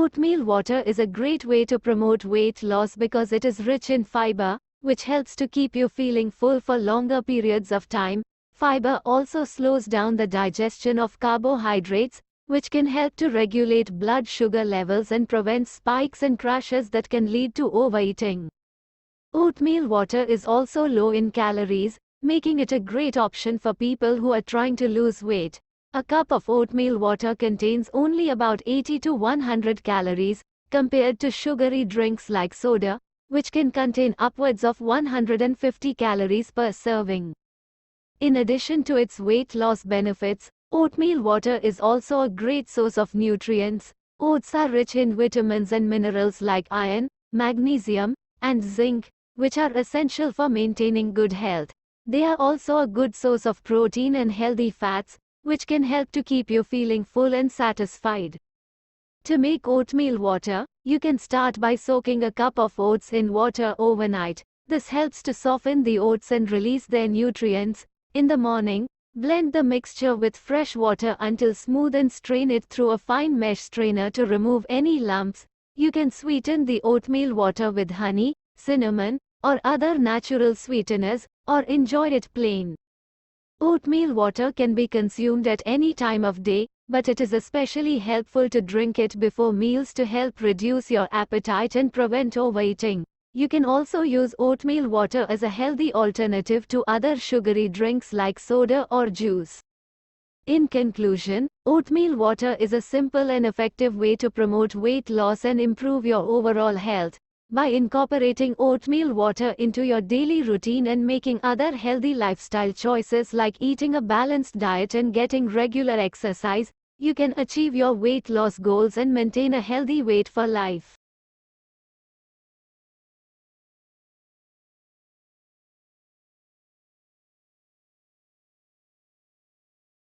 Oatmeal water is a great way to promote weight loss because it is rich in fiber, which helps to keep you feeling full for longer periods of time. Fiber also slows down the digestion of carbohydrates, which can help to regulate blood sugar levels and prevent spikes and crashes that can lead to overeating. Oatmeal water is also low in calories, making it a great option for people who are trying to lose weight. A cup of oatmeal water contains only about 80 to 100 calories, compared to sugary drinks like soda, which can contain upwards of 150 calories per serving. In addition to its weight loss benefits, oatmeal water is also a great source of nutrients. Oats are rich in vitamins and minerals like iron, magnesium, and zinc, which are essential for maintaining good health. They are also a good source of protein and healthy fats, which can help to keep you feeling full and satisfied. To make oatmeal water, you can start by soaking a cup of oats in water overnight. This helps to soften the oats and release their nutrients. In the morning, blend the mixture with fresh water until smooth and strain it through a fine mesh strainer to remove any lumps. You can sweeten the oatmeal water with honey, cinnamon, or other natural sweeteners, or enjoy it plain. Oatmeal water can be consumed at any time of day, but it is especially helpful to drink it before meals to help reduce your appetite and prevent overeating. You can also use oatmeal water as a healthy alternative to other sugary drinks like soda or juice. In conclusion, oatmeal water is a simple and effective way to promote weight loss and improve your overall health. By incorporating oatmeal water into your daily routine and making other healthy lifestyle choices like eating a balanced diet and getting regular exercise, you can achieve your weight loss goals and maintain a healthy weight for life.